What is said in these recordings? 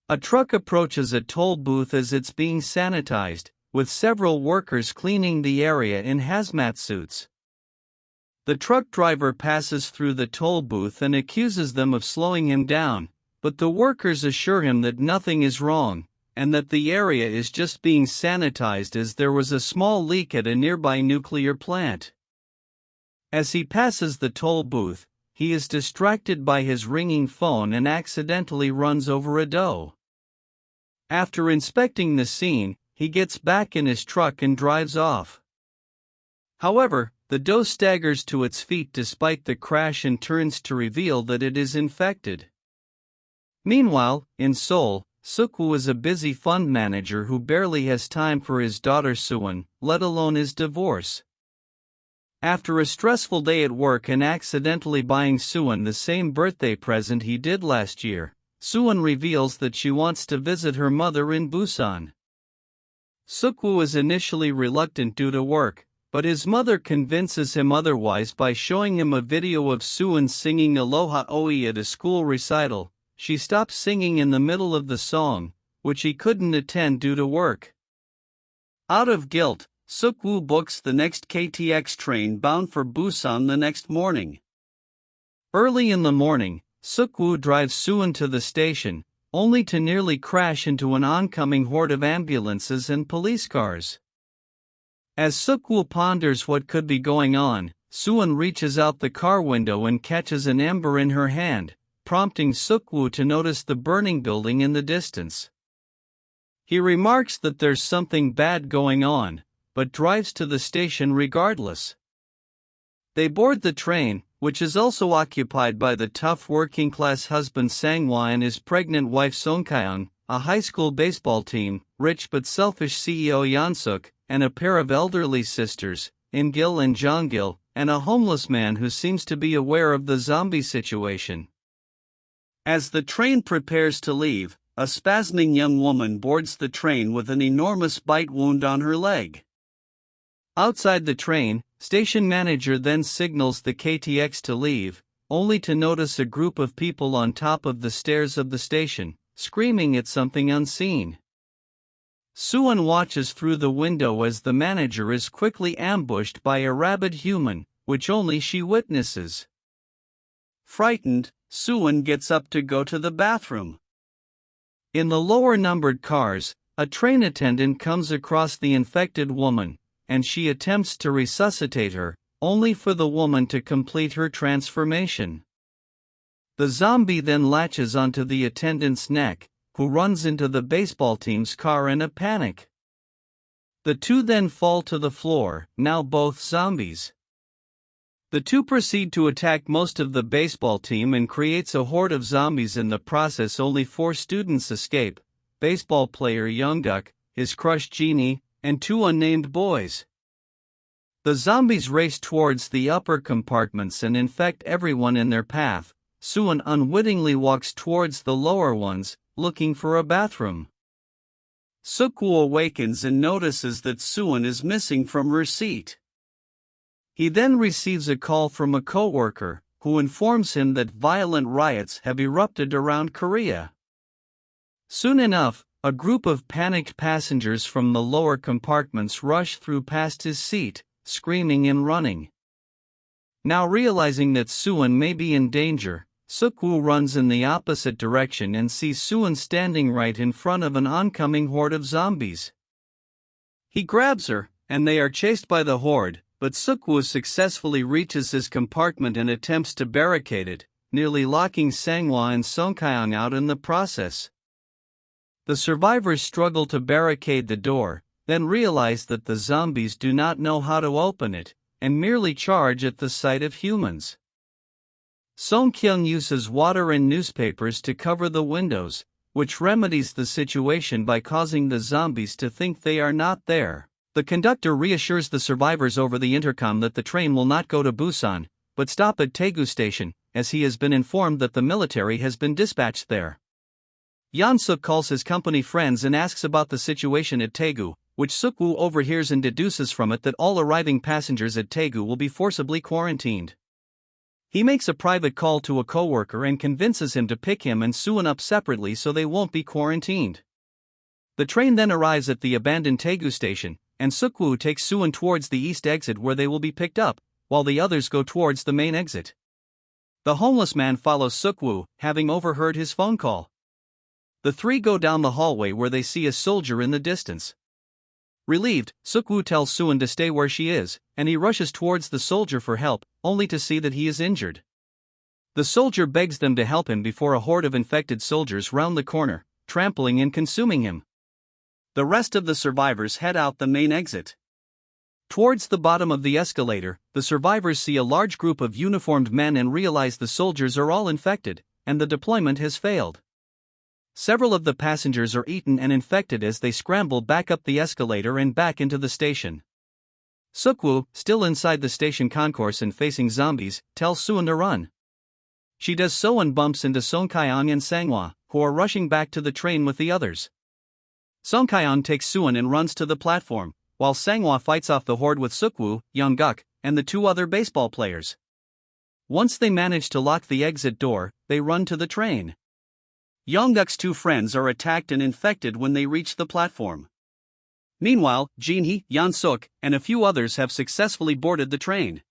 A truck approaches a toll booth as it's being sanitized, with several workers cleaning the area in hazmat suits. The truck driver passes through the toll booth and accuses them of slowing him down, but the workers assure him that nothing is wrong, and that the area is just being sanitized as there was a small leak at a nearby nuclear plant. As he passes the toll booth, he is distracted by his ringing phone and accidentally runs over a doe. After inspecting the scene, he gets back in his truck and drives off. However, the doe staggers to its feet despite the crash and turns to reveal that it is infected. Meanwhile, in Seoul, Seok-woo is a busy fund manager who barely has time for his daughter Suwon, let alone his divorce. After a stressful day at work and accidentally buying Suwon the same birthday present he did last year, Suwon reveals that she wants to visit her mother in Busan. Seok-woo is initially reluctant due to work, but his mother convinces him otherwise by showing him a video of Suwon singing Aloha Oi at a school recital. She stops singing in the middle of the song, which he couldn't attend due to work. Out of guilt, Seok-woo books the next KTX train bound for Busan the next morning. Early in the morning, Seok-woo drives Suwon to the station, only to nearly crash into an oncoming horde of ambulances and police cars. As Seok-woo ponders what could be going on, Suwon reaches out the car window and catches an ember in her hand, prompting Seok-woo to notice the burning building in the distance. He remarks that there's something bad going on, but drives to the station regardless. They board the train, which is also occupied by the tough working-class husband Sang-hwa and his pregnant wife Seong-kyeong, a high school baseball team, rich but selfish CEO Yeon Sang-ho, and a pair of elderly sisters, In-gil and Jong-gil, and a homeless man who seems to be aware of the zombie situation. As the train prepares to leave, a spasming young woman boards the train with an enormous bite wound on her leg. Outside the train, station manager then signals the KTX to leave, only to notice a group of people on top of the stairs of the station, screaming at something unseen. Suwon watches through the window as the manager is quickly ambushed by a rabid human, which only she witnesses. Frightened, Suwon gets up to go to the bathroom. In the lower-numbered cars, a train attendant comes across the infected woman, and she attempts to resuscitate her, only for the woman to complete her transformation. The zombie then latches onto the attendant's neck, who runs into the baseball team's car in a panic. The two then fall to the floor, now both zombies. The two proceed to attack most of the baseball team and creates a horde of zombies. In the process, only 4 students escape: baseball player Young-duk, his crush Jeannie, and 2 unnamed boys. The zombies race towards the upper compartments and infect everyone in their path. Suwon unwittingly walks towards the lower ones, looking for a bathroom. Seok-woo awakens and notices that Suwon is missing from her seat. He then receives a call from a co-worker, who informs him that violent riots have erupted around Korea. Soon enough, a group of panicked passengers from the lower compartments rush through past his seat, screaming and running. Now realizing that Suwon may be in danger, Seok-woo runs in the opposite direction and sees Suwon standing right in front of an oncoming horde of zombies. He grabs her, and they are chased by the horde, but Seok-woo successfully reaches his compartment and attempts to barricade it, nearly locking Sang-hwa and Seong-kyeong out in the process. The survivors struggle to barricade the door, then realize that the zombies do not know how to open it, and merely charge at the sight of humans. Seong-kyeong uses water and newspapers to cover the windows, which remedies the situation by causing the zombies to think they are not there. The conductor reassures the survivors over the intercom that the train will not go to Busan, but stop at Daegu Station, as he has been informed that the military has been dispatched there. Yeon Sang-ho calls his company friends and asks about the situation at Daegu, which Seok-woo overhears and deduces from it that all arriving passengers at Daegu will be forcibly quarantined. He makes a private call to a coworker and convinces him to pick him and Suwon up separately so they won't be quarantined. The train then arrives at the abandoned Daegu station, and Seok-woo takes Suwon towards the east exit where they will be picked up, while the others go towards the main exit. The homeless man follows Seok-woo, having overheard his phone call. The three go down the hallway where they see a soldier in the distance. Relieved, Seok-woo tells Suwon to stay where she is, and he rushes towards the soldier for help, only to see that he is injured. The soldier begs them to help him before a horde of infected soldiers round the corner, trampling and consuming him. The rest of the survivors head out the main exit. Towards the bottom of the escalator, the survivors see a large group of uniformed men and realize the soldiers are all infected, and the deployment has failed. Several of the passengers are eaten and infected as they scramble back up the escalator and back into the station. Seok-woo, still inside the station concourse and facing zombies, tells Suwon to run. She does so and bumps into Seong-kyeong and Sang-hwa, who are rushing back to the train with the others. Seong-kyeong takes Suwon and runs to the platform, while Sang-hwa fights off the horde with Seok-woo, Yeon-guk, and the two other baseball players. Once they manage to lock the exit door, they run to the train. Yeon-guk's two friends are attacked and infected when they reach the platform. Meanwhile, Jin-hee, Yeon-suk, and a few others have successfully boarded the train.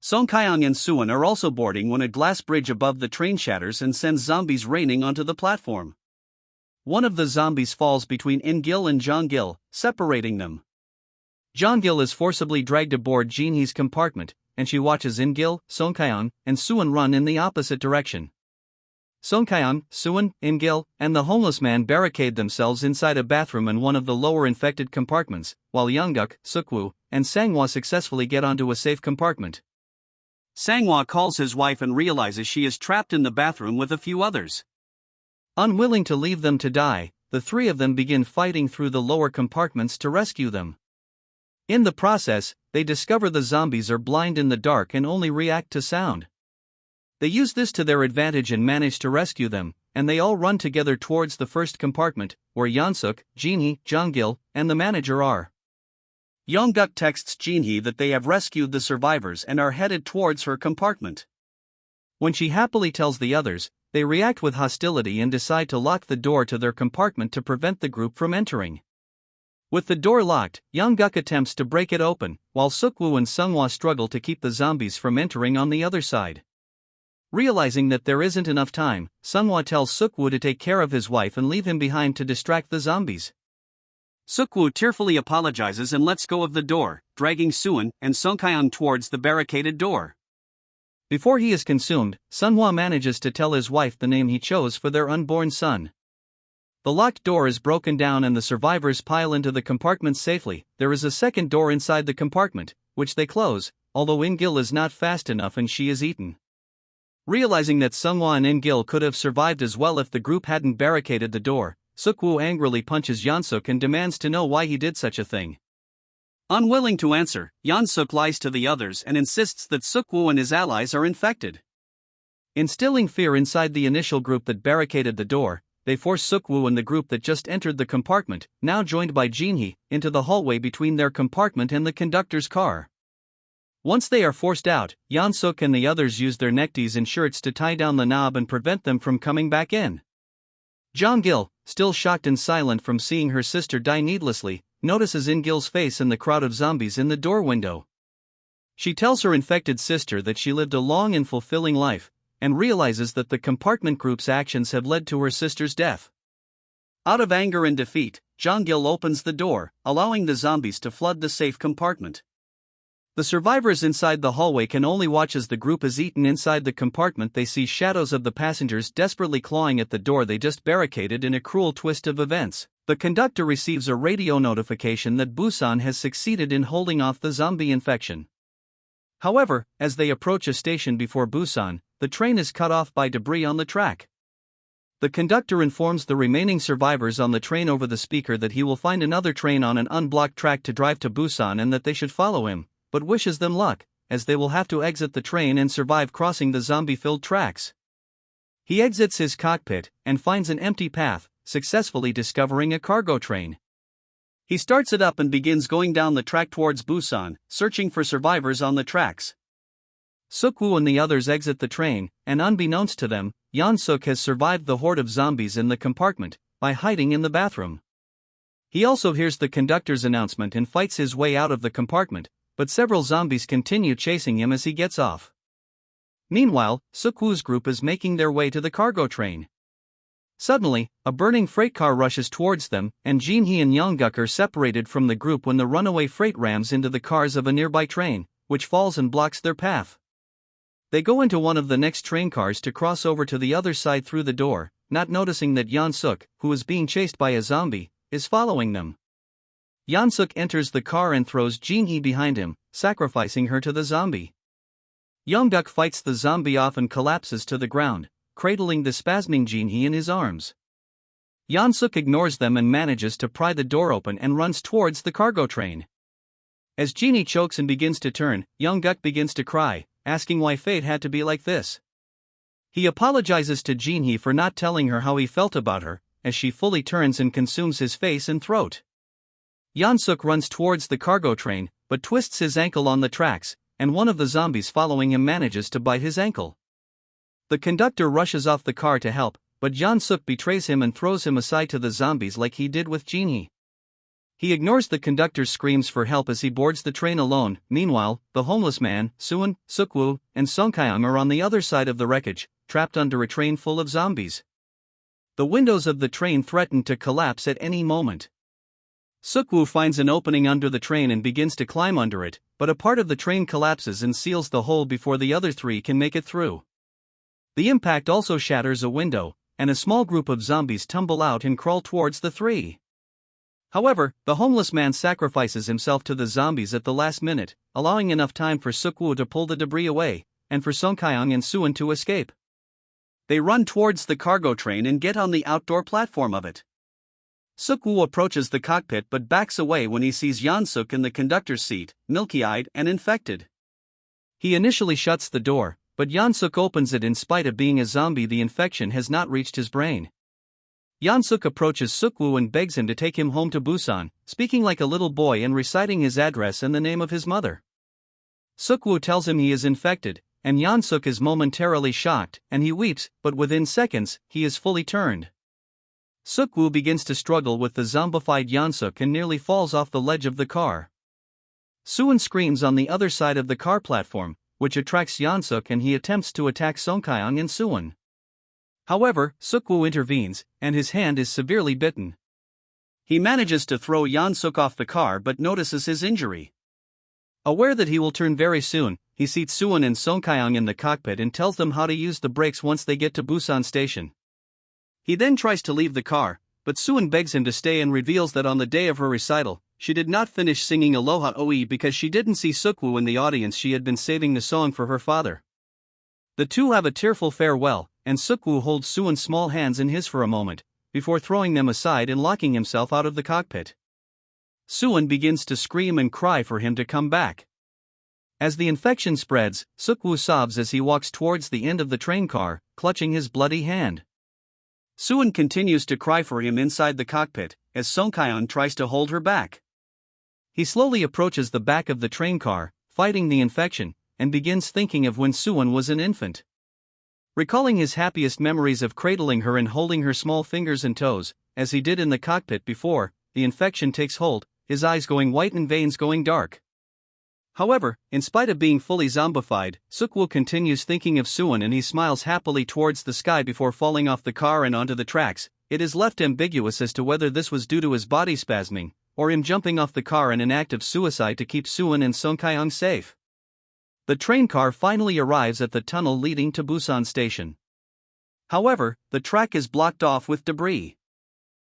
Seong-kyeong and Suwon are also boarding when a glass bridge above the train shatters and sends zombies raining onto the platform. One of the zombies falls between In-gil and Jong-gil, separating them. Jong-gil is forcibly dragged aboard Jin-hee's compartment, and she watches In-gil, Seong-kyeong, and Suwon run in the opposite direction. Seong-kyeong, Suwon, In-gil, and the homeless man barricade themselves inside a bathroom in one of the lower infected compartments, while Yeon-guk, Seok-woo, and Sang-hwa successfully get onto a safe compartment. Sang-hwa calls his wife and realizes she is trapped in the bathroom with a few others. Unwilling to leave them to die, the three of them begin fighting through the lower compartments to rescue them. In the process, they discover the zombies are blind in the dark and only react to sound. They use this to their advantage and manage to rescue them, and they all run together towards the first compartment, where Yeon-suk, Jin-hee, Jong-gil, and the manager are. Yeon-guk texts Jin-hee that they have rescued the survivors and are headed towards her compartment. When she happily tells the others, they react with hostility and decide to lock the door to their compartment to prevent the group from entering. With the door locked, Yeon-guk attempts to break it open, while Seok-woo and Sang-hwa struggle to keep the zombies from entering on the other side. Realizing that there isn't enough time, Sang-hwa tells Seok-woo to take care of his wife and leave him behind to distract the zombies. Seok-woo tearfully apologizes and lets go of the door, dragging Suwon and Seong-kyeong towards the barricaded door. Before he is consumed, Sang-hwa manages to tell his wife the name he chose for their unborn son. The locked door is broken down and the survivors pile into the compartment safely. There is a second door inside the compartment, which they close, although In-gil is not fast enough and she is eaten. Realizing that Sang-hwa and In-gil could have survived as well if the group hadn't barricaded the door, Seok-woo angrily punches Yeon-suk and demands to know why he did such a thing. Unwilling to answer, Yeon-suk lies to the others and insists that Seok-woo and his allies are infected. Instilling fear inside the initial group that barricaded the door, they force Seok-woo and the group that just entered the compartment, now joined by Jin-hee, into the hallway between their compartment and the conductor's car. Once they are forced out, Yeon-suk and the others use their neckties and shirts to tie down the knob and prevent them from coming back in. Jong-gil, still shocked and silent from seeing her sister die needlessly, notices In-gil's face in the crowd of zombies in the door window. She tells her infected sister that she lived a long and fulfilling life, and realizes that the compartment group's actions have led to her sister's death. Out of anger and defeat, Jong-gil opens the door, allowing the zombies to flood the safe compartment. The survivors inside the hallway can only watch as the group is eaten. Inside the compartment they see shadows of the passengers desperately clawing at the door they just barricaded. In a cruel twist of events, the conductor receives a radio notification that Busan has succeeded in holding off the zombie infection. However, as they approach a station before Busan, the train is cut off by debris on the track. The conductor informs the remaining survivors on the train over the speaker that he will find another train on an unblocked track to drive to Busan and that they should follow him, but wishes them luck, as they will have to exit the train and survive crossing the zombie-filled tracks. He exits his cockpit and finds an empty path, successfully discovering a cargo train. He starts it up and begins going down the track towards Busan, searching for survivors on the tracks. Seok-woo and the others exit the train, and unbeknownst to them, Yeon Suk has survived the horde of zombies in the compartment by hiding in the bathroom. He also hears the conductor's announcement and fights his way out of the compartment, but several zombies continue chasing him as he gets off. Meanwhile, Seok-woo's group is making their way to the cargo train. Suddenly, a burning freight car rushes towards them, and Jin-hee and Young-guk are separated from the group when the runaway freight rams into the cars of a nearby train, which falls and blocks their path. They go into one of the next train cars to cross over to the other side through the door, not noticing that Yeon Suk, who is being chased by a zombie, is following them. Yeon Suk enters the car and throws Jin-hee behind him, sacrificing her to the zombie. Young-guk fights the zombie off and collapses to the ground, cradling the spasming Jin-hee in his arms. Yeon Suk ignores them and manages to pry the door open and runs towards the cargo train. As Jin-hee chokes and begins to turn, Young-guk begins to cry, asking why fate had to be like this. He apologizes to Jin-hee for not telling her how he felt about her, as she fully turns and consumes his face and throat. Yeon Suk runs towards the cargo train, but twists his ankle on the tracks, and one of the zombies following him manages to bite his ankle. The conductor rushes off the car to help, but Yeon Suk betrays him and throws him aside to the zombies like he did with Jin-hee. He ignores the conductor's screams for help as he boards the train alone. Meanwhile, the homeless man, Suwon, Seok-woo, and Seong-kyeong are on the other side of the wreckage, trapped under a train full of zombies. The windows of the train threaten to collapse at any moment. Seok-woo finds an opening under the train and begins to climb under it, but a part of the train collapses and seals the hole before the other three can make it through. The impact also shatters a window, and a small group of zombies tumble out and crawl towards the three. However, the homeless man sacrifices himself to the zombies at the last minute, allowing enough time for Seok-woo to pull the debris away, and for Seong-kyeong and Suwon to escape. They run towards the cargo train and get on the outdoor platform of it. Seok-woo approaches the cockpit but backs away when he sees Yeon Suk in the conductor's seat, milky-eyed and infected. He initially shuts the door, but Yeon Suk opens it. In spite of being a zombie, the infection has not reached his brain. Yeon Suk approaches Seok-woo and begs him to take him home to Busan, speaking like a little boy and reciting his address and the name of his mother. Seok-woo tells him he is infected, and Yeon Suk is momentarily shocked, and he weeps, but within seconds, he is fully turned. Seok-woo begins to struggle with the zombified Yeon Suk and nearly falls off the ledge of the car. Suwon screams on the other side of the car platform, which attracts Yeon Suk, and he attempts to attack Seong-kyeong and Suwon. However, Seok-woo intervenes, and his hand is severely bitten. He manages to throw Yeon Suk off the car but notices his injury. Aware that he will turn very soon, he seats Suwon and Seong-kyeong in the cockpit and tells them how to use the brakes once they get to Busan Station. He then tries to leave the car, but Suwon begs him to stay and reveals that on the day of her recital, she did not finish singing Aloha Oe because she didn't see Seok-woo in the audience. She had been saving the song for her father. The two have a tearful farewell, and Seok-woo holds Suwon's small hands in his for a moment, before throwing them aside and locking himself out of the cockpit. Suwon begins to scream and cry for him to come back. As the infection spreads, Seok-woo sobs as he walks towards the end of the train car, clutching his bloody hand. Suwon continues to cry for him inside the cockpit, as Seong-kyeong tries to hold her back. He slowly approaches the back of the train car, fighting the infection, and begins thinking of when Suwon was an infant. Recalling his happiest memories of cradling her and holding her small fingers and toes, as he did in the cockpit before the infection takes hold, his eyes going white and veins going dark. However, in spite of being fully zombified, Seok-woo continues thinking of Suwon, and he smiles happily towards the sky before falling off the car and onto the tracks. It is left ambiguous as to whether this was due to his body spasming, or him jumping off the car in an act of suicide to keep Suwon and Seong-kyeong safe. The train car finally arrives at the tunnel leading to Busan Station. However, the track is blocked off with debris.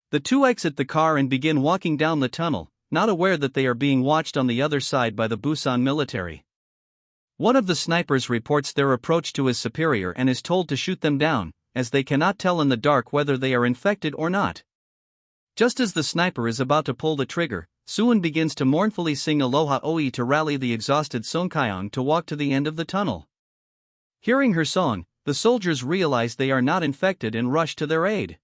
The two exit the car and begin walking down the tunnel, not aware that they are being watched on the other side by the Busan military. One of the snipers reports their approach to his superior and is told to shoot them down, as they cannot tell in the dark whether they are infected or not. Just as the sniper is about to pull the trigger, Suwon begins to mournfully sing Aloha Oe to rally the exhausted Seong-kyeong to walk to the end of the tunnel. Hearing her song, the soldiers realize they are not infected and rush to their aid.